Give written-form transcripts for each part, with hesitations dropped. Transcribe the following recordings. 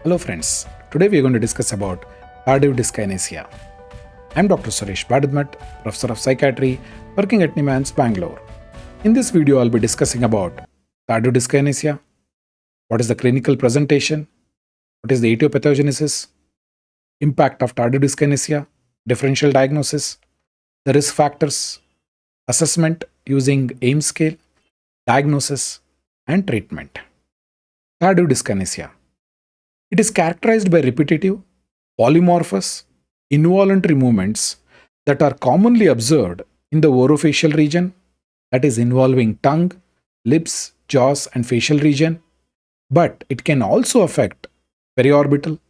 Hello friends, today we are going to discuss about Tardive Dyskinesia. I am Dr. Suresh Badadmat, Professor of Psychiatry, working at NIMHANS, Bangalore. In this video, I'll be discussing about Tardive Dyskinesia, what is the clinical presentation, what is the etiopathogenesis, impact of Tardive Dyskinesia, differential diagnosis, the risk factors, assessment using Ames scale, diagnosis, and treatment. Tardive Dyskinesia. It is characterized by repetitive, polymorphous, involuntary movements that are commonly observed in the orofacial region, that is involving tongue, lips, jaws, and facial region, but it can also affect periorbital,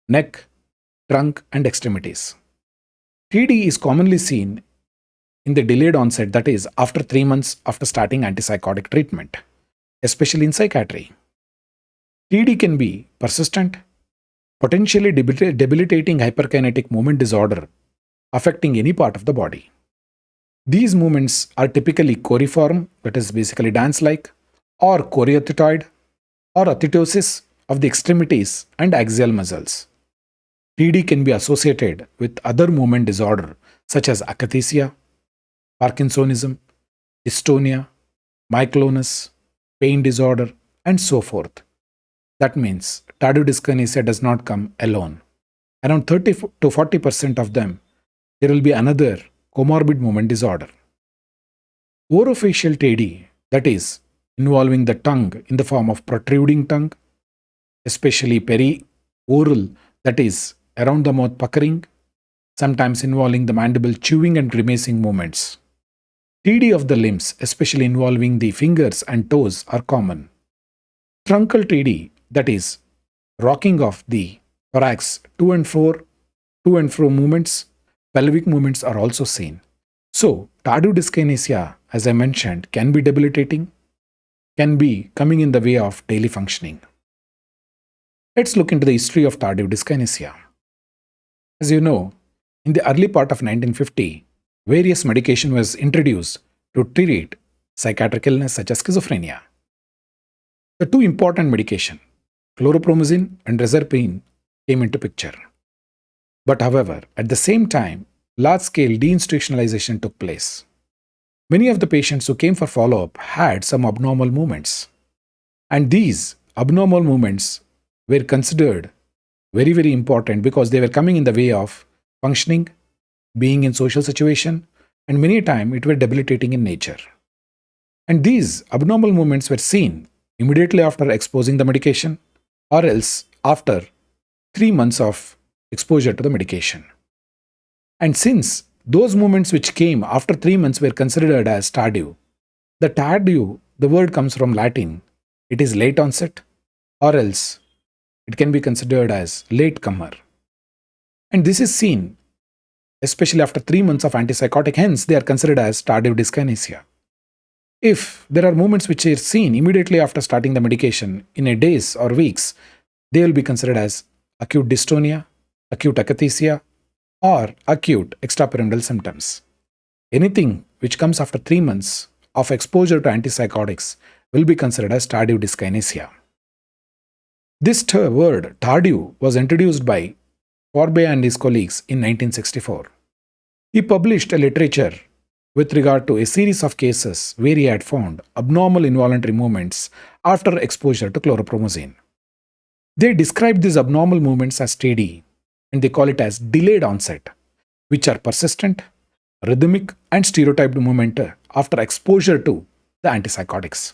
neck, trunk, and extremities. TD is commonly seen in the delayed onset, that is after 3 months after starting antipsychotic treatment, especially in psychiatry. TD can be persistent, potentially debilitating hyperkinetic movement disorder affecting any part of the body. These movements are typically choreiform, that is basically dance-like, or choreothetoid, or athetosis of the extremities and axial muscles. TD can be associated with other movement disorder such as akathisia, Parkinsonism, dystonia, myoclonus, pain disorder, and so forth. That means tardive dyskinesia does not come alone. Around 30 to 40% of them, there will be another comorbid movement disorder. Orofacial TD, that is, involving the tongue in the form of protruding tongue, especially perioral, that is, around the mouth puckering, sometimes involving the mandible chewing and grimacing movements. TD of the limbs, especially involving the fingers and toes, are common. Truncal TD, that is, rocking of the thorax to and fro movements, pelvic movements are also seen. So, tardive dyskinesia, as I mentioned, can be debilitating, can be coming in the way of daily functioning. Let's look into the history of tardive dyskinesia. As you know, in the early part of 1950, various medication was introduced to treat psychiatric illness such as schizophrenia. The two important medication, chlorpromazine and reserpine, came into picture. But however, at the same time, large-scale deinstitutionalization took place. Many of the patients who came for follow-up had some abnormal movements. And these abnormal movements were considered very, very important because they were coming in the way of functioning, being in social situation, and many a time it were debilitating in nature. And these abnormal movements were seen immediately after exposing the medication, or else after 3 months of exposure to the medication. And since those movements which came after 3 months were considered as tardive, the word comes from Latin. It is late onset, or else it can be considered as late comer. And this is seen especially after 3 months of antipsychotic, hence they are considered as tardive dyskinesia. If there are movements which are seen immediately after starting the medication in a days or weeks, they will be considered as acute dystonia, acute akathisia, or acute extrapyramidal symptoms. Anything which comes after 3 months of exposure to antipsychotics will be considered as tardive dyskinesia. This word tardive was introduced by Forbes and his colleagues in 1964. He published a literature with regard to a series of cases where he had found abnormal involuntary movements after exposure to chlorpromazine. They described these abnormal movements as TD, and they call it as delayed onset, which are persistent, rhythmic, and stereotyped movement after exposure to the antipsychotics.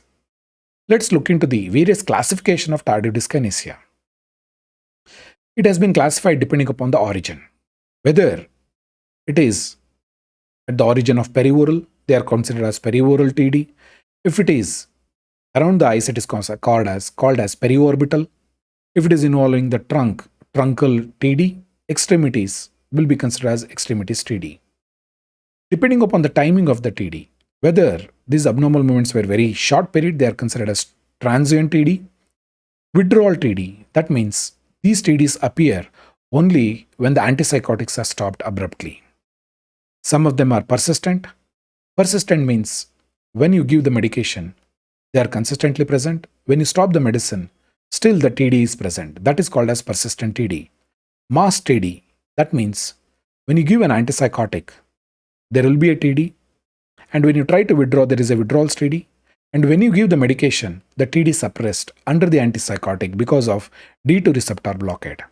Let's look into the various classification of tardive dyskinesia. It has been classified depending upon the origin. Whether it is at the origin of perioral, they are considered as perioral TD. If it is around the eyes, it is called as periorbital. If it is involving the truncal TD, extremities will be considered as extremities TD. Depending upon the timing of the TD, whether these abnormal movements were very short period, they are considered as transient TD. Withdrawal TD, that means these TDs appear only when the antipsychotics are stopped abruptly. Some of them are persistent. Persistent means when you give the medication, they are consistently present. When you stop the medicine, still the TD is present. That is called as persistent TD. Masked TD, that means when you give an antipsychotic, there will be a TD, and when you try to withdraw, there is a withdrawal TD. And when you give the medication, the TD is suppressed under the antipsychotic because of D2 receptor blockade.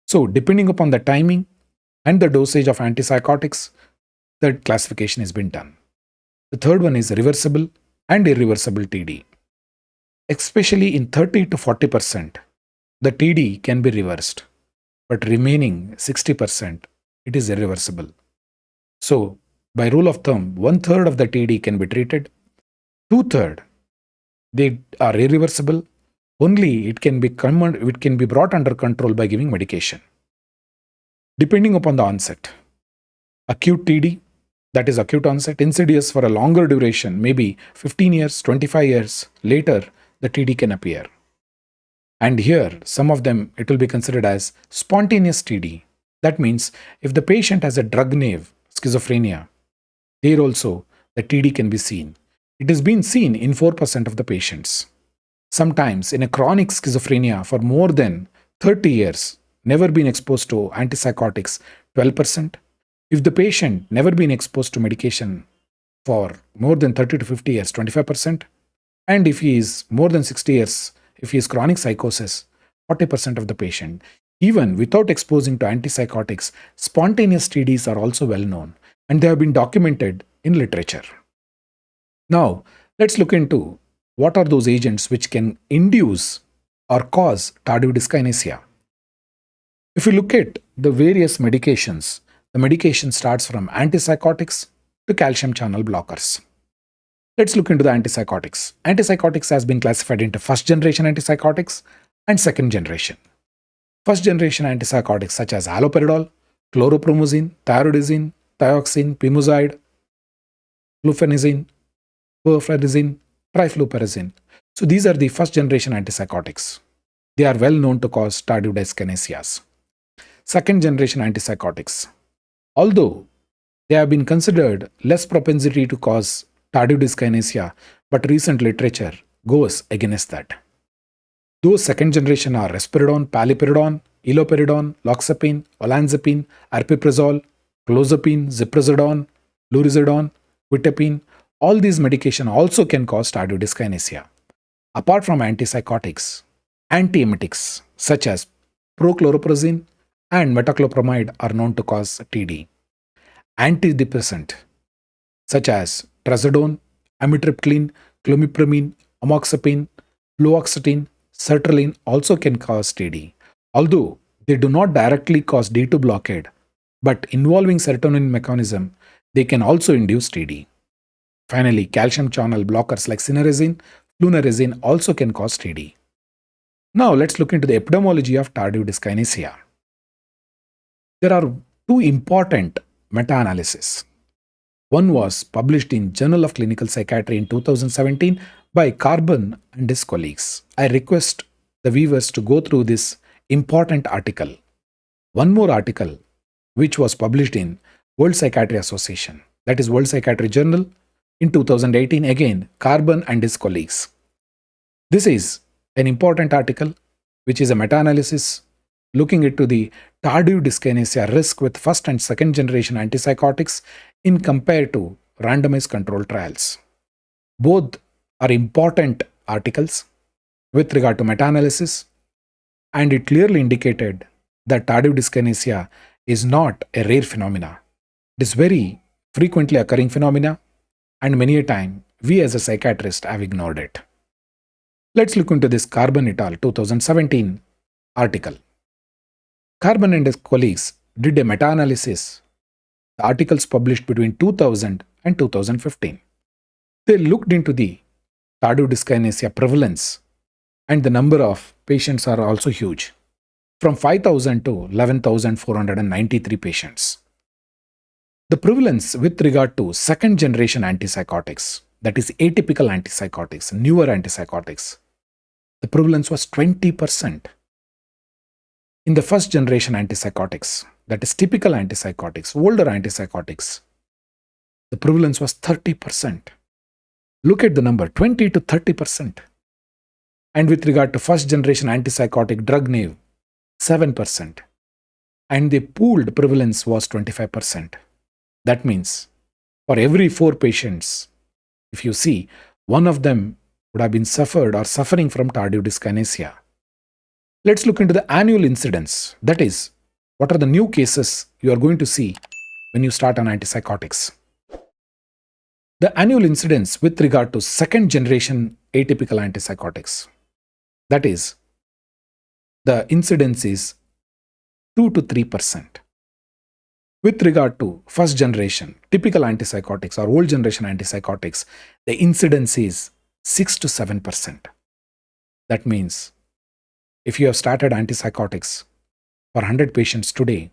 So, depending upon the timing and the dosage of antipsychotics, the classification has been done. The third one is reversible and irreversible TD. Especially in 30 to 40%, the TD can be reversed, but remaining 60%, it is irreversible. So, by rule of thumb, 1/3 of the TD can be treated, 2/3 they are irreversible. Only it can be brought under control by giving medication. Depending upon the onset, acute TD, that is acute onset, insidious for a longer duration, maybe 15 years, 25 years later, the TD can appear. And here, some of them, it will be considered as spontaneous TD. That means if the patient has a drug-naive schizophrenia, there also the TD can be seen. It has been seen in 4% of the patients. Sometimes in a chronic schizophrenia for more than 30 years, never been exposed to antipsychotics, 12%. If the patient never been exposed to medication for more than 30 to 50 years, 25%. And if he is more than 60 years, if he is chronic psychosis, 40% of the patient. Even without exposing to antipsychotics, spontaneous TDs are also well known, and they have been documented in literature. Now, let's look into what are those agents which can induce or cause tardive dyskinesia. If you look at the various medications, the medication starts from antipsychotics to calcium channel blockers. Let's look into the antipsychotics. Antipsychotics has been classified into first generation antipsychotics and second generation. First generation antipsychotics such as haloperidol, chloropromazine, thyroidazine, thioxine, pimozide, fluphenazine, perfluoxetine, trifluperazine. So these are the first generation antipsychotics. They are well known to cause tardive dyskinesias. Second generation antipsychotics, although they have been considered less propensity to cause tardive dyskinesia, but recent literature goes against that. Those second generation are risperidone, paliperidone, iloperidone, loxapine, olanzapine, aripiprazole, clozapine, ziprasidone, lurizidone, quetiapine. All these medications also can cause tardive dyskinesia. Apart from antipsychotics, antiemetics such as prochlorperazine and metoclopramide are known to cause TD. Antidepressant such as trazodone, amitriptyline, clomipramine, amoxapine, fluoxetine, sertraline also can cause TD. Although they do not directly cause D2 blockade, but involving serotonin mechanism, they can also induce TD. Finally, calcium channel blockers like cinnarizine, flunarizine also can cause TD. Now let's look into the epidemiology of tardive dyskinesia. There are two important meta-analyses. One was published in Journal of Clinical Psychiatry in 2017 by Carbon and his colleagues. I request the viewers to go through this important article. One more article which was published in World Psychiatry Association, that is World Psychiatry Journal in 2018, again Carbon and his colleagues. This is an important article which is a meta-analysis looking into the tardive dyskinesia risk with first and second generation antipsychotics in compared to randomized control trials. Both are important articles with regard to meta-analysis, and it clearly indicated that tardive dyskinesia is not a rare phenomena. It is very frequently occurring phenomena, and many a time we as a psychiatrist have ignored it. Let's look into this Carbon et al. 2017 article. Carbon and his colleagues did a meta-analysis, the articles published between 2000 and 2015. They looked into the tardive dyskinesia prevalence, and the number of patients are also huge, from 5,000 to 11,493 patients. The prevalence with regard to second generation antipsychotics, that is atypical antipsychotics, newer antipsychotics, the prevalence was 20%. In the first generation antipsychotics, that is typical antipsychotics, older antipsychotics, the prevalence was 30%. Look at the number, 20 to 30%. And with regard to first generation antipsychotic drug naive, 7%. And the pooled prevalence was 25%. That means for every 4 patients, if you see, one of them would have been suffered or suffering from tardive dyskinesia. Let's look into the annual incidence. That is, what are the new cases you are going to see when you start on antipsychotics. The annual incidence with regard to second generation atypical antipsychotics. That is, the incidence is 2 to 3%. With regard to first generation typical antipsychotics or old generation antipsychotics, the incidence is 6 to 7%. That means if you have started antipsychotics for 100 patients today,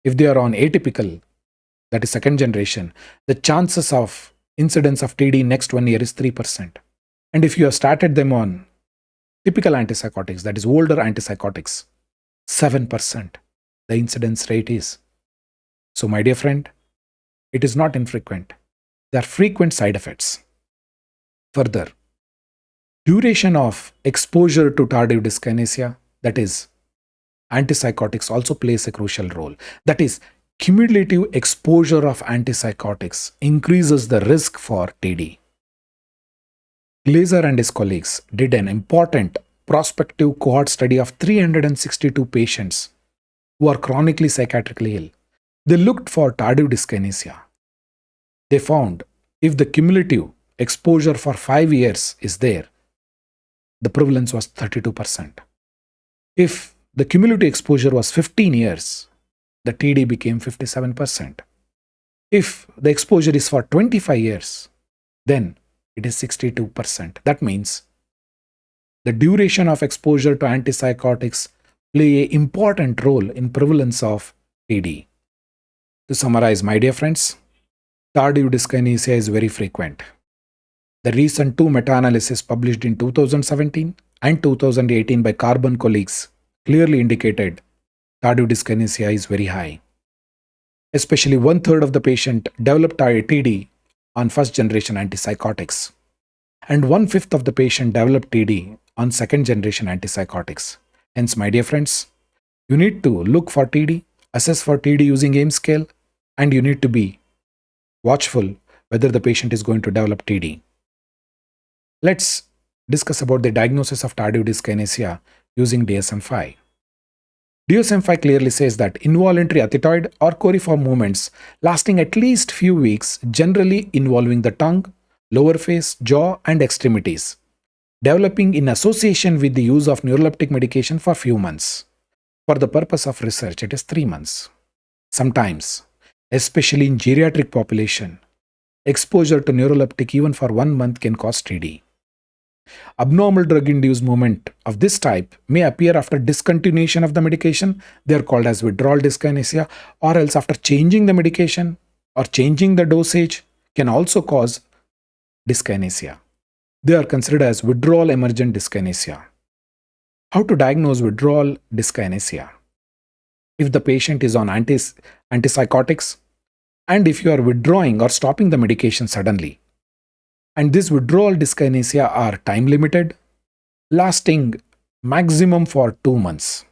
if they are on atypical, that is second generation, the chances of incidence of TD next 1 year is 3%. And if you have started them on typical antipsychotics, that is older antipsychotics, 7% the incidence rate is. So my dear friend, it is not infrequent. There are frequent side effects. Further, duration of exposure to tardive dyskinesia, that is, antipsychotics also plays a crucial role. That is, cumulative exposure of antipsychotics increases the risk for TD. Glaser and his colleagues did an important prospective cohort study of 362 patients who are chronically psychiatrically ill. They looked for tardive dyskinesia. They found if the cumulative exposure for 5 years is there, the prevalence was 32%. If the cumulative exposure was 15 years, the TD became 57%. If the exposure is for 25 years, then it is 62%. That means the duration of exposure to antipsychotics play an important role in prevalence of TD. To summarize, my dear friends, tardive dyskinesia is very frequent. The recent 2 meta-analyses published in 2017 and 2018 by Carbon colleagues clearly indicated tardive dyskinesia is very high. Especially 1/3 of the patient developed TD on first generation antipsychotics, and 1/5 of the patient developed TD on second generation antipsychotics. Hence, my dear friends, you need to look for TD, assess for TD using AIM scale, and you need to be watchful whether the patient is going to develop TD. Let's discuss about the diagnosis of tardive dyskinesia using DSM-V. DSM-V clearly says that involuntary athetoid or coriform movements lasting at least few weeks, generally involving the tongue, lower face, jaw, and extremities, developing in association with the use of neuroleptic medication for few months. For the purpose of research, it is 3 months. Sometimes, especially in geriatric population, exposure to neuroleptic even for 1 month can cause TD. Abnormal drug-induced movement of this type may appear after discontinuation of the medication. They are called as withdrawal dyskinesia, or else after changing the medication or changing the dosage can also cause dyskinesia. They are considered as withdrawal emergent dyskinesia. How to diagnose withdrawal dyskinesia? If the patient is on antipsychotics, and if you are withdrawing or stopping the medication suddenly, and this withdrawal dyskinesia are time limited, lasting maximum for 2 months.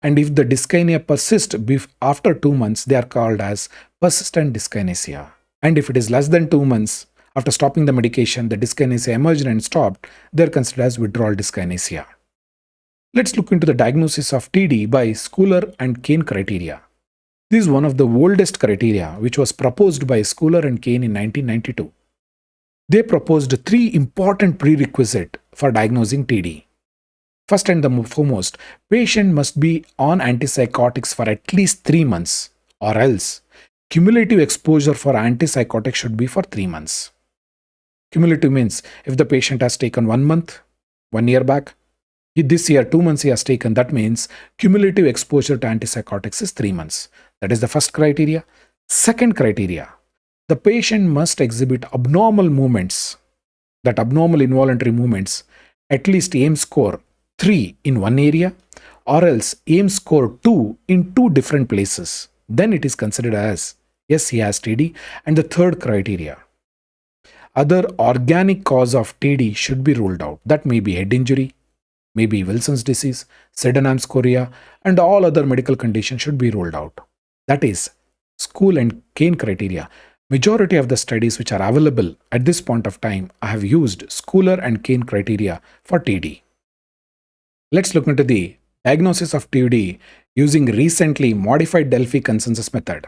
And if the dyskinesia persists after 2 months, they are called as persistent dyskinesia. And if it is less than 2 months, after stopping the medication, the dyskinesia emerged and stopped, they are considered as withdrawal dyskinesia. Let's look into the diagnosis of TD by Schooler and Kane criteria. This is one of the oldest criteria which was proposed by Schooler and Kane in 1992. They proposed 3 important prerequisites for diagnosing TD. First and the foremost, patient must be on antipsychotics for at least 3 months, or else cumulative exposure for antipsychotics should be for 3 months. Cumulative means if the patient has taken 1 month, 1 year back, this year 2 months he has taken, that means cumulative exposure to antipsychotics is 3 months. That is the first criteria. Second criteria, the patient must exhibit abnormal movements, that abnormal involuntary movements, at least AIM score 3 in one area, or else AIM score 2 in 2 different places. Then it is considered as, yes, he has TD. And the third criteria, other organic cause of TD should be ruled out. That may be head injury, maybe Wilson's disease, Sydenham's chorea, and all other medical conditions should be ruled out. That is, School and Kane criteria. Majority of the studies which are available at this point of time have used Schooler and Kane criteria for TD. Let's look into the diagnosis of TD using recently modified Delphi consensus method.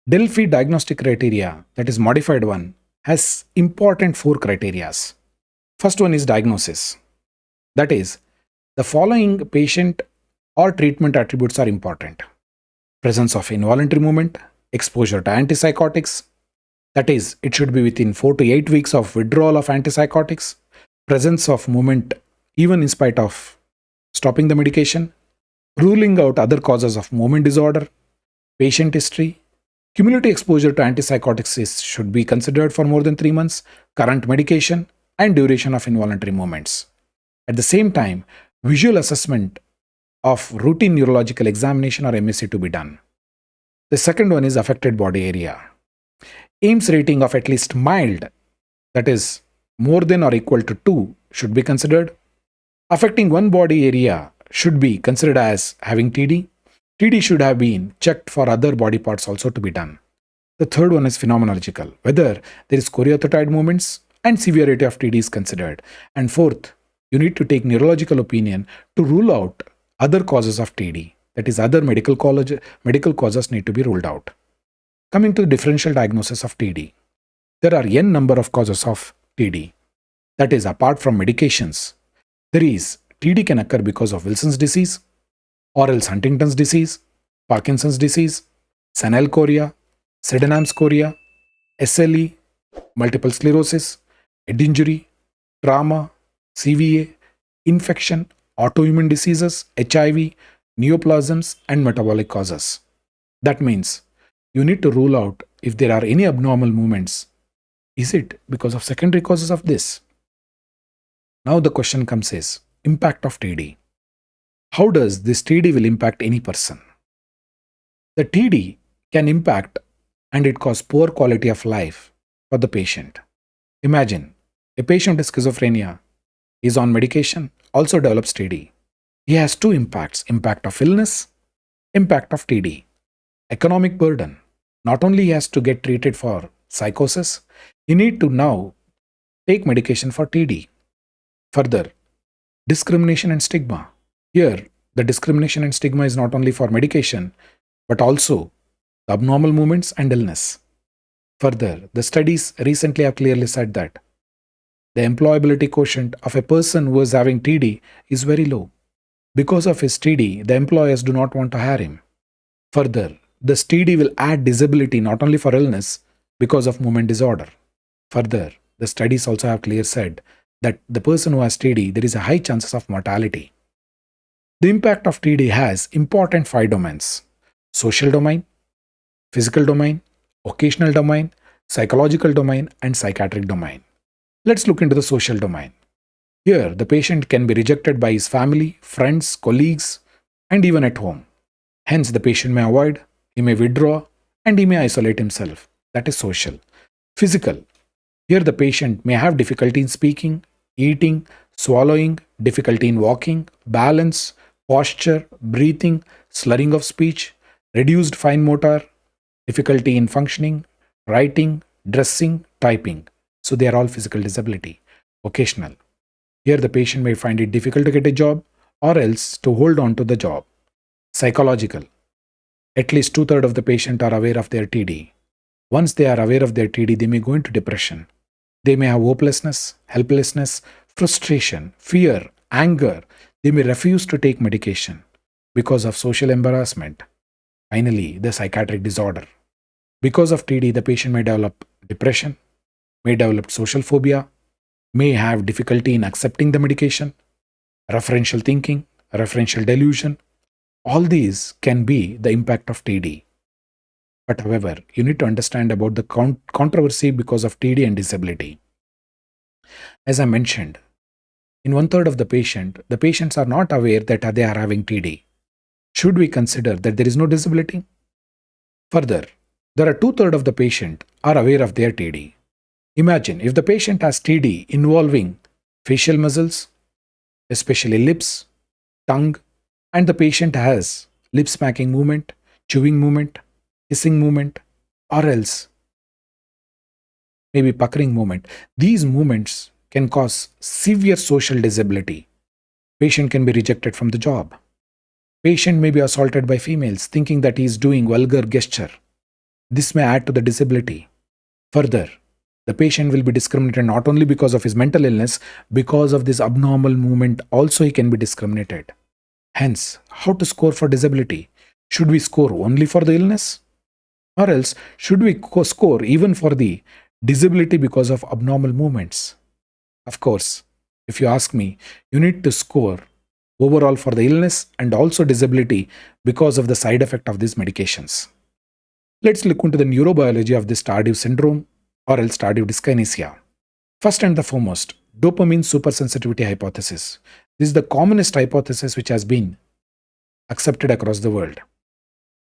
Delphi diagnostic criteria, that is modified one, has important 4 criteria. First one is diagnosis. That is, the following patient or treatment attributes are important. Presence of involuntary movement, exposure to antipsychotics, that is, it should be within 4 to 8 weeks of withdrawal of antipsychotics, presence of movement even in spite of stopping the medication, ruling out other causes of movement disorder, patient history, cumulative exposure to antipsychotics should be considered for more than 3 months, current medication, and duration of involuntary movements. At the same time, visual assessment of routine neurological examination or MSE to be done. The second one is affected body area. Ames rating of at least mild, that is more than or equal to 2, should be considered. Affecting one body area should be considered as having TD. TD should have been checked for other body parts also to be done. The third one is phenomenological, whether there is choreothyroid movements and severity of TD is considered. And fourth, you need to take neurological opinion to rule out other causes of TD. That is, other medical causes need to be ruled out. Coming to the differential diagnosis of TD, there are n number of causes of TD. That is, apart from medications, there is TD can occur because of Wilson's disease, or else Huntington's disease, Parkinson's disease, senile chorea, Sydenham's chorea, SLE, multiple sclerosis, head injury, trauma, CVA, infection, autoimmune diseases, HIV, neoplasms, and metabolic causes. That means you need to rule out if there are any abnormal movements. Is it because of secondary causes of this? Now the question comes is, impact of TD. How does this TD will impact any person? The TD can impact and it cause poor quality of life for the patient. Imagine a patient with schizophrenia is on medication, also develops TD. He has 2 impacts, impact of illness, impact of TD. Economic burden. Not only he has to get treated for psychosis, he need to now take medication for TD. Further, discrimination and stigma. Here, the discrimination and stigma is not only for medication, but also the abnormal movements and illness. Further, the studies recently have clearly said that the employability quotient of a person who is having TD is very low. Because of his TD, the employers do not want to hire him. Further, this TD will add disability not only for illness because of movement disorder. Further, the studies also have clearly said that the person who has TD, there is a high chances of mortality. The impact of TD has important 5 domains: social domain, physical domain, occasional domain, psychological domain, and psychiatric domain. Let's look into the social domain. Here, the patient can be rejected by his family, friends, colleagues, and even at home. Hence, the patient may avoid, he may withdraw, and he may isolate himself. That is social. Physical. Here, the patient may have difficulty in speaking, eating, swallowing, difficulty in walking, balance, posture, breathing, slurring of speech, reduced fine motor, difficulty in functioning, writing, dressing, typing. So they are all physical disability. Occasional. Here the patient may find it difficult to get a job or else to hold on to the job. Psychological. At least 2/3 of the patient are aware of their TD. Once they are aware of their TD, they may go into depression. They may have hopelessness, helplessness, frustration, fear, anger. They may refuse to take medication because of social embarrassment. Finally, the psychiatric disorder. Because of TD, the patient may develop depression, may develop social phobia, may have difficulty in accepting the medication, referential thinking, referential delusion. All these can be the impact of TD. But however, you need to understand about the controversy because of TD and disability. As I mentioned, in 1/3 of the patients are not aware that they are having TD. Should we consider that there is no disability? Further, there are 2/3 of the patient are aware of their TD. Imagine if the patient has TD involving facial muscles, especially lips, tongue, and the patient has lip smacking movement, chewing movement, hissing movement, or else maybe puckering movement. These movements can cause severe social disability. Patient can be rejected from the job. Patient may be assaulted by females thinking that he is doing vulgar gesture. This may add to the disability. Further, the patient will be discriminated not only because of his mental illness, because of this abnormal movement also he can be discriminated. Hence, how to score for disability? Should we score only for the illness? Or else, should we score even for the disability because of abnormal movements? Of course, if you ask me, you need to score overall for the illness and also disability because of the side effect of these medications. Let's look into the neurobiology of this tardive syndrome or else tardive dyskinesia. First and the foremost, dopamine supersensitivity hypothesis. This is the commonest hypothesis which has been accepted across the world.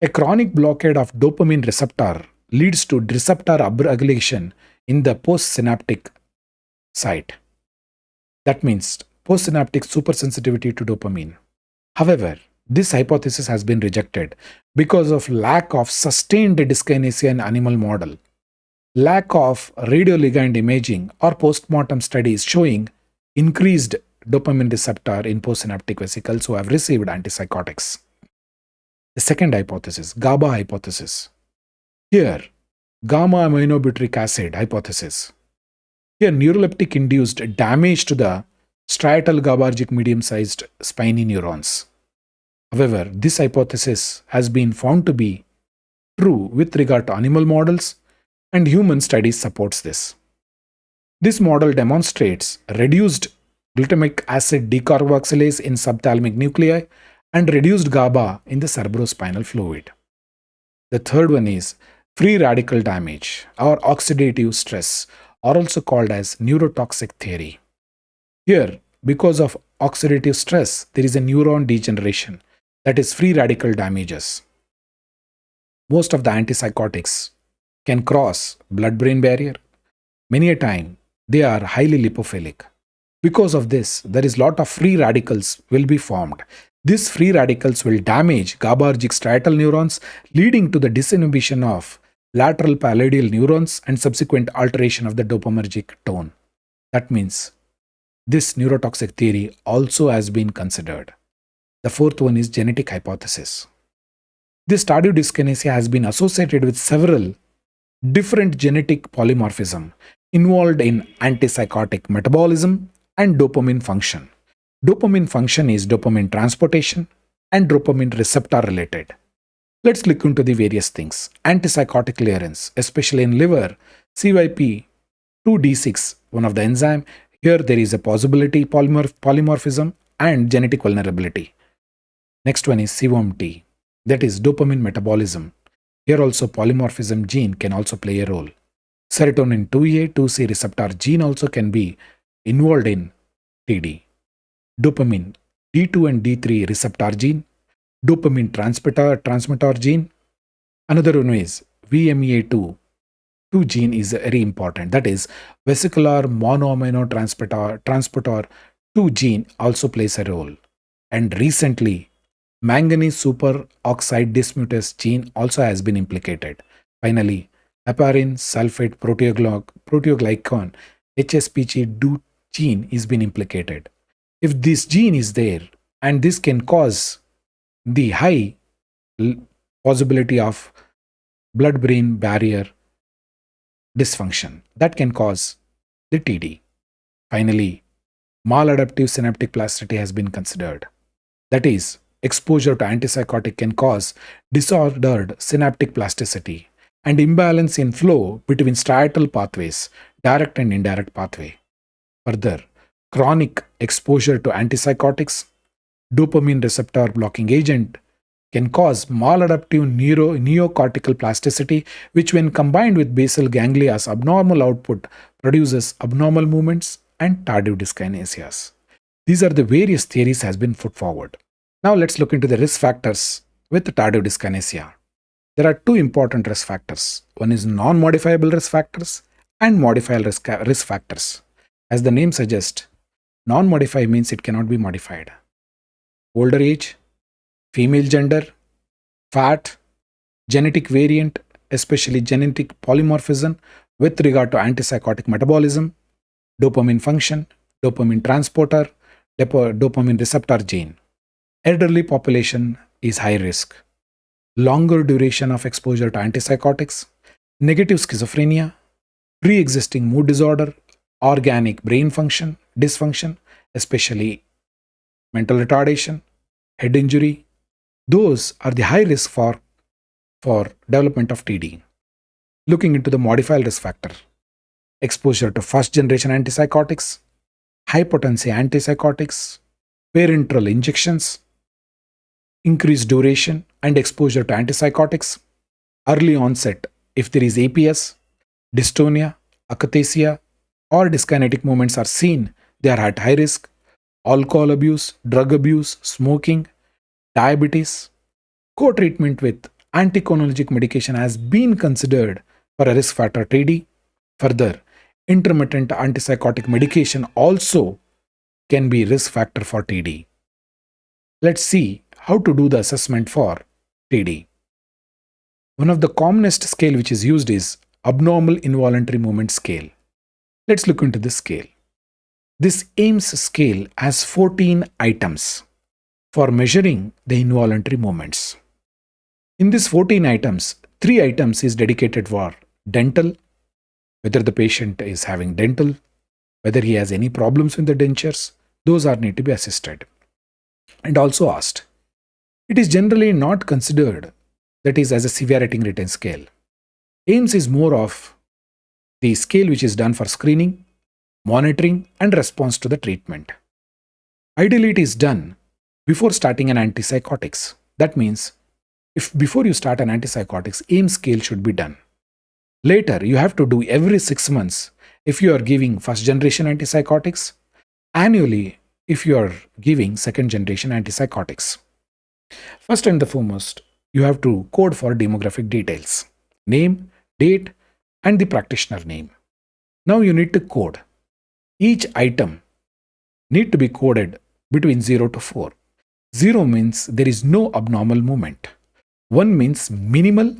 A chronic blockade of dopamine receptor leads to receptor abrogation in the postsynaptic site. That means postsynaptic supersensitivity to dopamine. However, this hypothesis has been rejected because of lack of sustained dyskinesia in animal model, lack of radioligand imaging or postmortem studies showing increased dopamine receptor in postsynaptic vesicles who have received antipsychotics. The second hypothesis, GABA hypothesis. Here, gamma-aminobutyric acid hypothesis. Here, neuroleptic induced damage to the striatal GABAergic medium-sized spiny neurons. However, this hypothesis has been found to be true with regard to animal models, and human studies supports this. This model demonstrates reduced glutamic acid decarboxylase in subthalamic nuclei and reduced GABA in the cerebrospinal fluid. The third one is free radical damage or oxidative stress, are also called as neurotoxic theory. Here, because of oxidative stress, there is a neuron degeneration, that is free radical damages. Most of the antipsychotics can cross blood-brain barrier. Many a time, they are highly lipophilic. Because of this, there is lot of free radicals will be formed. These free radicals will damage GABAergic striatal neurons, leading to the disinhibition of lateral palladial neurons and subsequent alteration of the dopaminergic tone. That means this neurotoxic theory also has been considered. The fourth one is genetic hypothesis. This tardive dyskinesia has been associated with several different genetic polymorphism involved in antipsychotic metabolism and dopamine function. Dopamine function is dopamine transportation and dopamine receptor related. Let's look into the various things. Antipsychotic clearance, especially in liver, CYP2D6, one of the enzyme. Here there is a possibility polymorphism and genetic vulnerability. Next one is COMT, that is dopamine metabolism. Here also polymorphism gene can also play a role. Serotonin 2A, 2C receptor gene also can be involved in TD. Dopamine D2 and D3 receptor gene, dopamine transmitter gene. Another one is VMAT2 gene is very important. That is vesicular monoamine transporter 2 gene also plays a role. And recently, manganese superoxide dismutase gene also has been implicated. Finally, heparin sulfate proteoglycan HSPG2 gene is been implicated. If this gene is there, and this can cause the high possibility of blood-brain barrier dysfunction, that can cause the TD. Finally, maladaptive synaptic plasticity has been considered. That is, exposure to antipsychotic can cause disordered synaptic plasticity and imbalance in flow between striatal pathways, direct and indirect pathway. Further, chronic exposure to antipsychotics, dopamine receptor blocking agent can cause maladaptive neocortical plasticity, which when combined with basal ganglia's abnormal output produces abnormal movements and tardive dyskinesias. These are the various theories has been put forward. Now let's look into the risk factors with tardive dyskinesia. There are two important risk factors. One is non-modifiable risk factors and modifiable risk factors. As the name suggests, Non-modified means it cannot be modified. Older age, female gender, fat, genetic variant, especially genetic polymorphism with regard to antipsychotic metabolism, dopamine function, dopamine transporter, dopamine receptor gene. Elderly population is high risk. Longer duration of exposure to antipsychotics, negative schizophrenia, pre-existing mood disorder, organic brain function dysfunction, especially mental retardation, head injury. Those are the high risk for development of TD. Looking into the modified risk factor, exposure to first generation antipsychotics, high potency antipsychotics, parenteral injections, increased duration and exposure to antipsychotics, early onset if there is APS, dystonia, akathisia, or dyskinetic movements are seen, they are at high risk. Alcohol abuse, drug abuse, smoking, diabetes, co-treatment with anticholinergic medication has been considered for a risk factor TD. Further, intermittent antipsychotic medication also can be risk factor for TD. Let's see how to do the assessment for TD. One of the commonest scale which is used is abnormal involuntary movement scale. Let's look into this scale. This AIMS scale has 14 items for measuring the involuntary movements. In these 14 items, 3 items is dedicated for dental, whether the patient is having dental, whether he has any problems with the dentures, those are need to be assisted. And also asked. It is generally not considered, that is, as a severe rating written scale. AIMS is more of the scale which is done for screening, monitoring, and response to the treatment. Ideally, it is done before starting an antipsychotics. That means, if before you start an antipsychotics, AIMS scale should be done. Later, you have to do every 6 months if you are giving first generation antipsychotics, annually if you are giving second generation antipsychotics. First and the foremost, you have to code for demographic details, name, date, and the practitioner name. Now you need to code. Each item need to be coded between 0 to 4. 0 means there is no abnormal movement. 1 means minimal,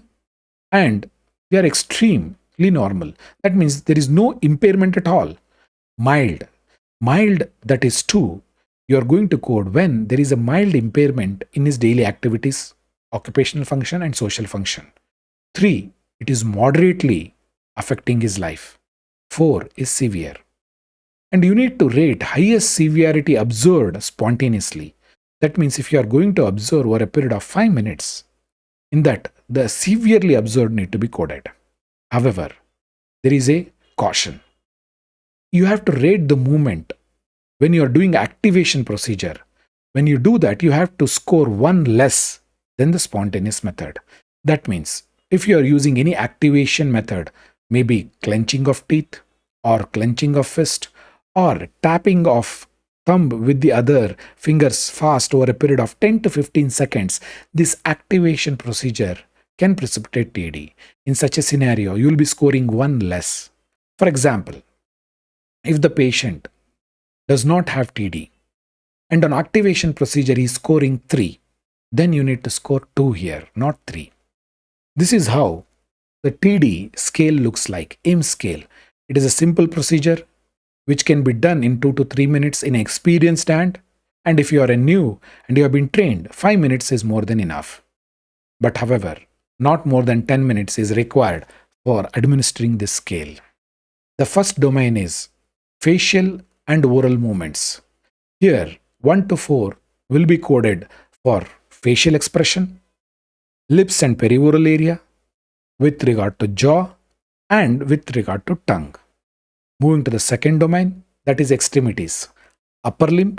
and we are extremely normal. That means there is no impairment at all. Mild. Mild, that is 2. You are going to code when there is a mild impairment in his daily activities, occupational function, and social function. 3. It is moderately affecting his life. 4 is severe. And you need to rate highest severity observed spontaneously. That means if you are going to observe over a period of 5 minutes, in that the severely observed need to be coded. However, there is a caution. You have to rate the movement when you are doing activation procedure. When you do that, you have to score 1 less than the spontaneous method. That means if you are using any activation method, maybe clenching of teeth or clenching of fist or tapping of thumb with the other fingers fast over a period of 10 to 15 seconds, this activation procedure can precipitate TD. In such a scenario, you will be scoring 1 less. For example, if the patient does not have TD and on activation procedure he is scoring 3, then you need to score 2 here, not 3. This is how the TD scale looks like, AIMS scale. It is a simple procedure which can be done in 2 to 3 minutes in an experienced hand, and if you are a new and you have been trained, 5 minutes is more than enough. But however, not more than 10 minutes is required for administering this scale. The first domain is facial and oral movements. Here, 1 to 4 will be coded for facial expression, lips and perioral area, with regard to jaw, and with regard to tongue. Moving to the second domain, that is extremities, upper limb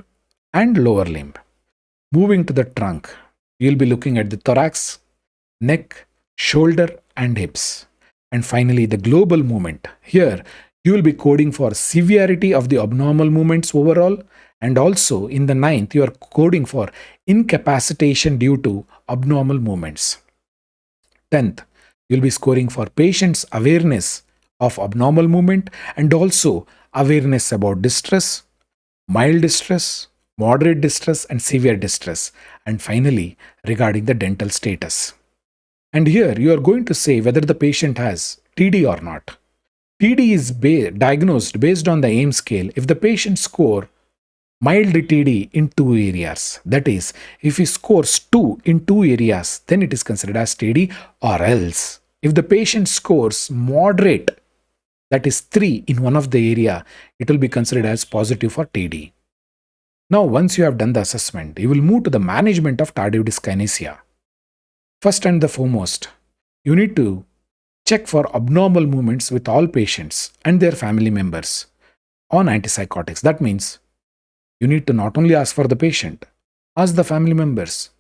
and lower limb. Moving to the trunk, you will be looking at the thorax, neck, shoulder, and hips. And finally, the global movement. Here, you will be coding for severity of the abnormal movements overall, and also in the 9th, you are coding for incapacitation due to abnormal movements. 10th, you will be scoring for patient's awareness of abnormal movement and also awareness about distress, mild distress, moderate distress, and severe distress. And finally, regarding the dental status. And here you are going to say whether the patient has TD or not. TD is diagnosed based on the AIM scale if the patient score mild TD in two areas. That is, if he scores 2 in two areas, then it is considered as TD, or else if the patient scores moderate, that is 3 in one of the area, it will be considered as positive for TD. Now, once you have done the assessment, you will move to the management of tardive dyskinesia. First and the foremost, you need to check for abnormal movements with all patients and their family members on antipsychotics. That means you need to not only ask for the patient, ask the family members,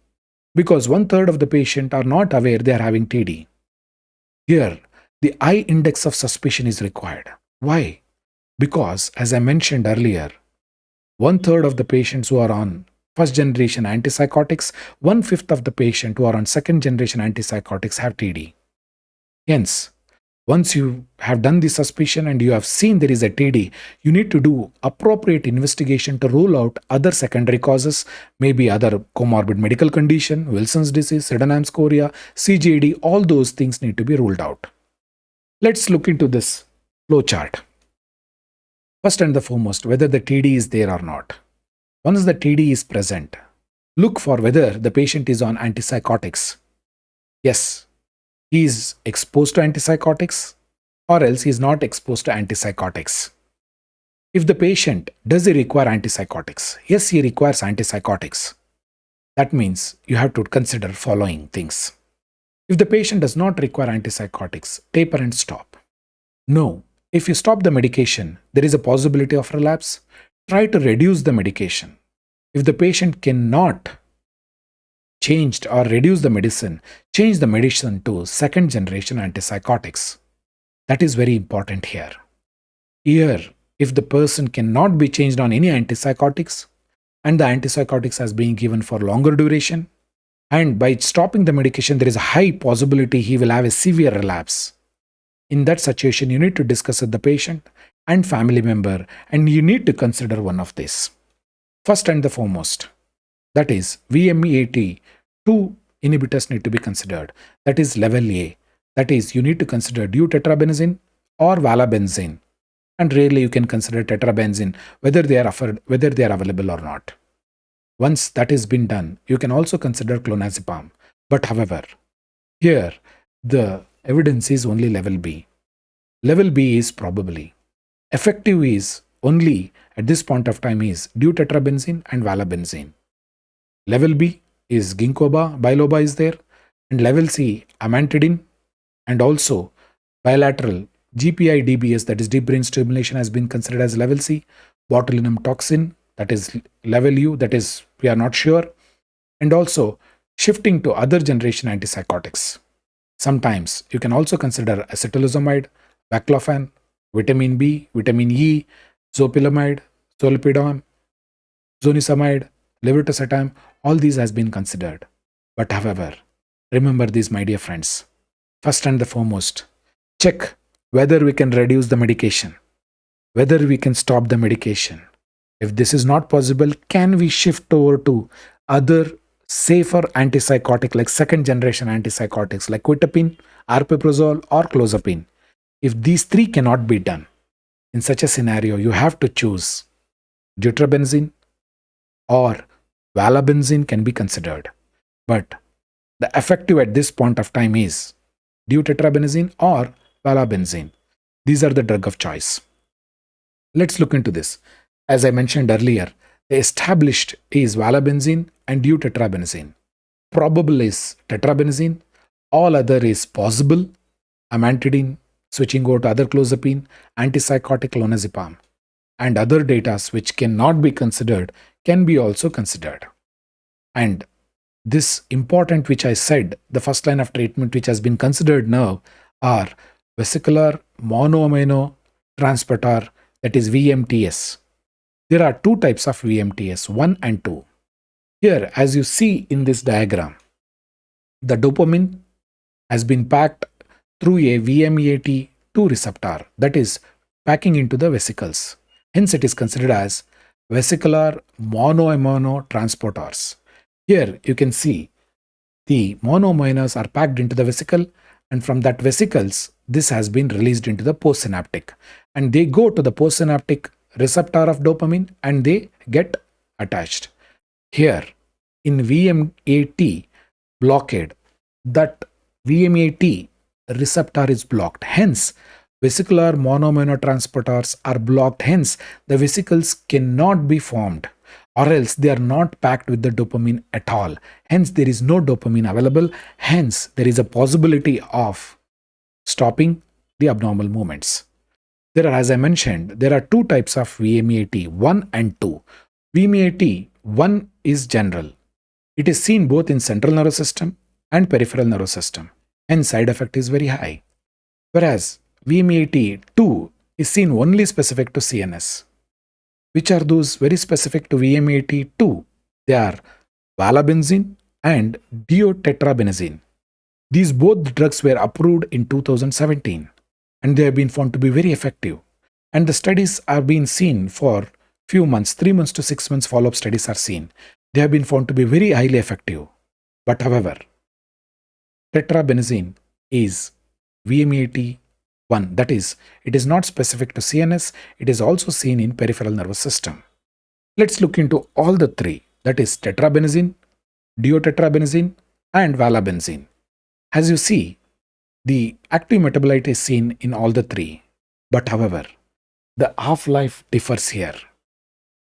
because 1/3 of the patient are not aware they are having TD. Here, the I index of suspicion is required. Why? Because, as I mentioned earlier, 1/3 of the patients who are on first generation antipsychotics, 1/5 of the patients who are on second generation antipsychotics have TD. Hence, once you have done the suspicion and you have seen there is a TD, you need to do appropriate investigation to rule out other secondary causes, maybe other comorbid medical condition, Wilson's disease, Sydenham's chorea, CJD, all those things need to be ruled out. Let's look into this flow chart. First and the foremost, whether the TD is there or not. Once the TD is present, look for whether the patient is on antipsychotics. Yes, he is exposed to antipsychotics, or else he is not exposed to antipsychotics. If the patient, does he require antipsychotics? Yes, he requires antipsychotics. That means you have to consider following things. If the patient does not require antipsychotics, taper and stop. No, if you stop the medication, there is a possibility of relapse. Try to reduce the medication. If the patient cannot change or reduce the medicine, change the medicine to second generation antipsychotics. That is very important here. Here, if the person cannot be changed on any antipsychotics, and the antipsychotics has been given for longer duration, and by stopping the medication, there is a high possibility he will have a severe relapse. In that situation, you need to discuss with the patient and family member, and you need to consider one of these. First and the foremost, that is VMAT, 2 inhibitors need to be considered. That is level A. That is, you need to consider Deutetrabenazine or Valbenazine. And rarely you can consider tetrabenazine, whether they are available or not. Once that has been done, you can also consider clonazepam. But however, here the evidence is only level B. Level B is probably. Effective is only at this point of time is Deutetrabenazine and Valbenazine. Level B is ginkgo biloba is there, and level C amantadine, and also bilateral GPI DBS, that is deep brain stimulation, has been considered as level C. Botulinum toxin, that is level U, that is we are not sure, and also shifting to other generation antipsychotics. Sometimes you can also consider acetylizumide, baclofen, vitamin B, vitamin E, zopilamide, zolpidem, zonisamide, levetiracetam, all these has been considered. But however, remember these, my dear friends. First and the foremost, check whether we can reduce the medication, whether we can stop the medication. If this is not possible, can we shift over to other safer antipsychotic like second generation antipsychotics like quetiapine, aripiprazole or clozapine? If these three cannot be done, in such a scenario, you have to choose deutetrabenazine or valbenazine can be considered. But the effective at this point of time is deutetrabenazine or valbenazine. These are the drug of choice. Let's look into this. As I mentioned earlier, the established is valbenazine and deutetrabenazine. Probable is tetrabenazine. All other is possible. Amantadine, switching over to other clozapine, antipsychotic clonazepam, and other data which cannot be considered can be also considered. And this important which I said, the first line of treatment which has been considered now are vesicular monoamine transporter, that is VMTS. There are two types of VMTS, 1 and 2. Here, as you see in this diagram, the dopamine has been packed through a VMAT2 receptor, that is packing into the vesicles. Hence, it is considered as vesicular monoamino transporters. Here you can see the monoamines are packed into the vesicle, and from that vesicles, this has been released into the postsynaptic, and they go to the postsynaptic receptor of dopamine and they get attached. Here in VMAT blockade, that VMAT receptor is blocked. Hence, vesicular monoamino are blocked. Hence, the vesicles cannot be formed, or else they are not packed with the dopamine at all. Hence, there is no dopamine available. Hence, there is a possibility of stopping the abnormal movements. There are, as I mentioned, there are two types of VMAT, 1 and 2. VMAT 1 is general. It is seen both in central nervous system and peripheral nervous system, and side effect is very high. Whereas VMAT 2 is seen only specific to CNS. Which are those very specific to VMAT 2? They are Valbenazine and Deutetrabenazine. These both drugs were approved in 2017 and they have been found to be very effective. And the studies are being seen for few months, 3 months to 6 months follow-up studies are seen. They have been found to be very highly effective. But however, tetrabenazine is VMAT 1. That is, it is not specific to CNS, it is also seen in peripheral nervous system. Let's look into all the three. That is tetrabenazine, deutetrabenazine and valbenazine. As you see, the active metabolite is seen in all the three. But however, the half-life differs here.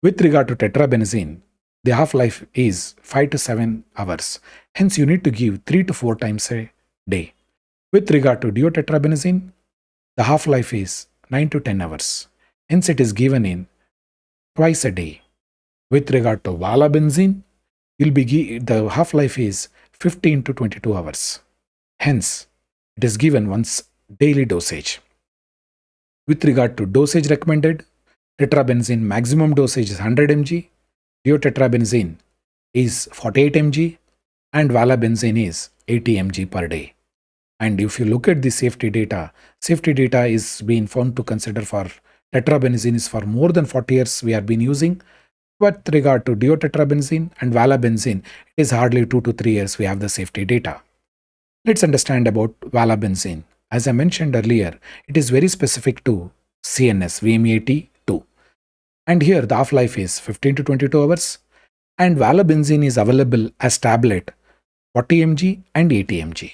With regard to tetrabenazine, the half-life is 5 to 7 hours. Hence, you need to give 3 to 4 times a day. With regard to deutetrabenazine, the half-life is 9 to 10 hours. Hence, it is given in twice a day. With regard to valbenazine, the half-life is 15 to 22 hours. Hence, it is given once daily dosage. With regard to dosage recommended, tetrabenazine maximum dosage is 100 mg, deutetrabenazine is 48 mg, and valbenazine is 80 mg per day. And if you look at the safety data is being found to consider for tetrabenazine is for more than 40 years we have been using. With regard to deutetrabenazine and valbenazine, it is hardly 2 to 3 years we have the safety data. Let's understand about valbenazine. As I mentioned earlier, it is very specific to CNS, VMAT2. And here the half-life is 15 to 22 hours. And valbenazine is available as tablet 40 mg and 80 mg.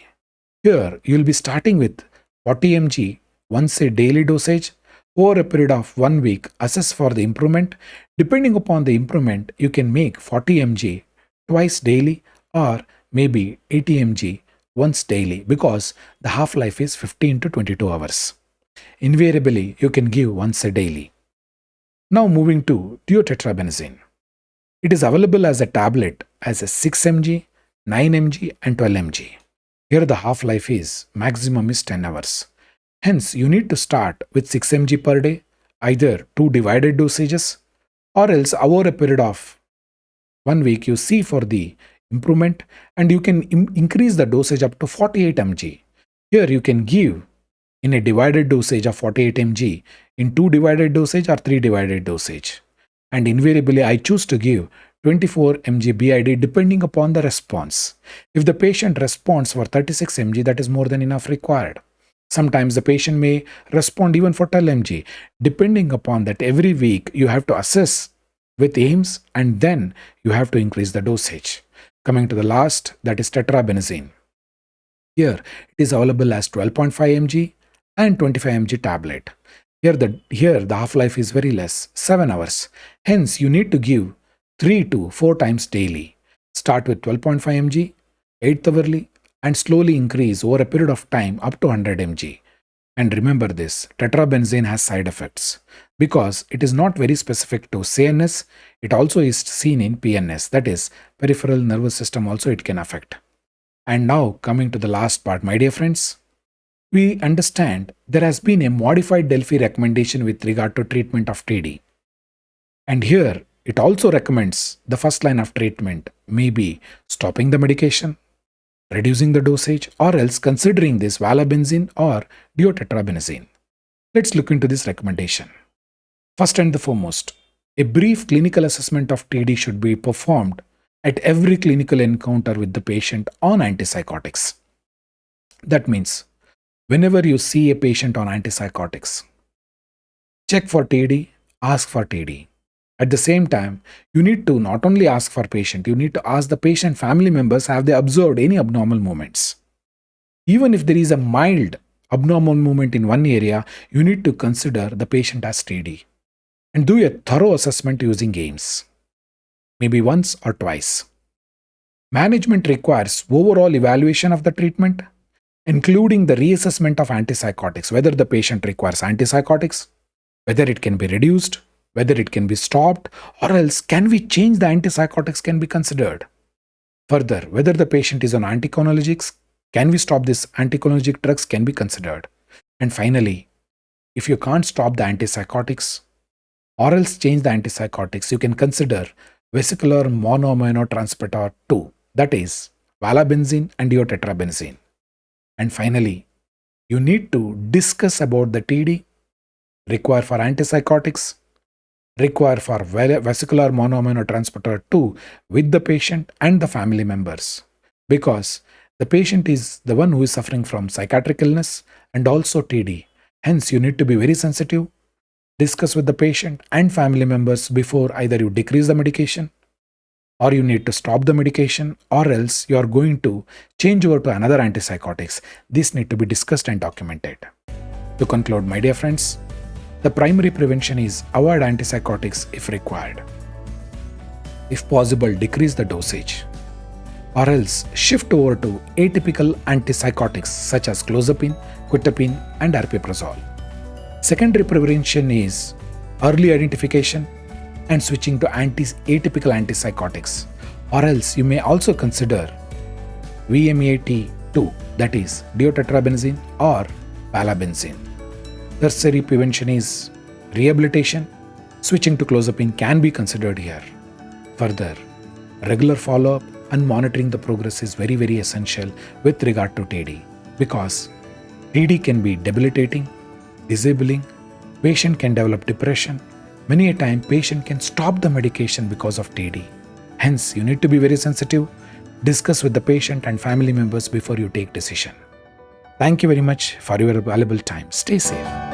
Here you will be starting with 40 mg once a daily dosage. Over a period of 1 week, assess for the improvement. Depending upon the improvement, you can make 40 mg twice daily or maybe 80 mg once daily because the half-life is 15 to 22 hours. Invariably, you can give once a daily. Now moving to deutetrabenazine. It is available as a tablet as a 6 mg, 9 mg and 12 mg. Here the half-life is maximum is 10 hours. Hence, you need to start with 6 mg per day, either 2 divided dosages or else over a period of 1 week you see for the improvement and you can increase the dosage up to 48 mg. Here you can give in a divided dosage of 48 mg in 2 divided dosage or 3 divided dosage. And invariably I choose to give 24 mg BID depending upon the response. If the patient responds for 36 mg, that is more than enough required. Sometimes the patient may respond even for 12 mg. Depending upon that, every week you have to assess with aims and then you have to increase the dosage. Coming to the last, that is tetrabenazine. Here it is available as 12.5 mg and 25 mg tablet. Here the half-life is very less, 7 hours. Hence you need to give 3 to 4 times daily. Start with 12.5 mg, 8th hourly and slowly increase over a period of time up to 100 mg. And remember this, tetrabenazine has side effects because it is not very specific to CNS, it also is seen in PNS, that is peripheral nervous system also it can affect. And now coming to the last part, my dear friends, we understand there has been a modified Delphi recommendation with regard to treatment of TD. And here it also recommends the first line of treatment may be stopping the medication, reducing the dosage or else considering this valbenazine or deutetrabenazine. Let's look into this recommendation. First and the foremost, A brief clinical assessment of TD should be performed at every clinical encounter with the patient on antipsychotics. That means, whenever you see a patient on antipsychotics, check for TD, ask for TD. At the same time, you need to not only ask for patient, you need to ask the patient family members, have they observed any abnormal movements? Even if there is a mild abnormal movement in one area, you need to consider the patient as TD and do a thorough assessment using games, maybe once or twice. Management requires overall evaluation of the treatment, including the reassessment of antipsychotics, whether the patient requires antipsychotics, whether it can be reduced, whether it can be stopped, or else can we change the antipsychotics can be considered. Further, whether the patient is on anticholinergics, can we stop this anticholinergic drugs can be considered. And finally, if you can't stop the antipsychotics or else change the antipsychotics, you can consider vesicular monoamine 2, that is Valbenazine and Deutetrabenazine. And finally, you need to discuss about the TD, require for antipsychotics, require for vesicular monoamine 2 with the patient and the family members, because the patient is the one who is suffering from psychiatric illness and also TD. Hence, you need to be very sensitive, discuss with the patient and family members before either you decrease the medication or you need to stop the medication, or else you are going to change over to another antipsychotics. This need to be discussed and documented. To conclude, my dear friends, the primary prevention is avoid antipsychotics if required. If possible, decrease the dosage, or else shift over to atypical antipsychotics such as clozapine, quetiapine, and aripiprazole. Secondary prevention is early identification and switching to atypical antipsychotics, or else you may also consider VMAT2, that is Deutetrabenazine or Valbenazine. Tertiary prevention is rehabilitation. Switching to clozapine can be considered here. Further, regular follow-up and monitoring the progress is very, very essential with regard to TD, because TD can be debilitating, disabling, patient can develop depression. Many a time, patient can stop the medication because of TD. Hence, you need to be very sensitive, discuss with the patient and family members before you take decision. Thank you very much for your valuable time. Stay safe.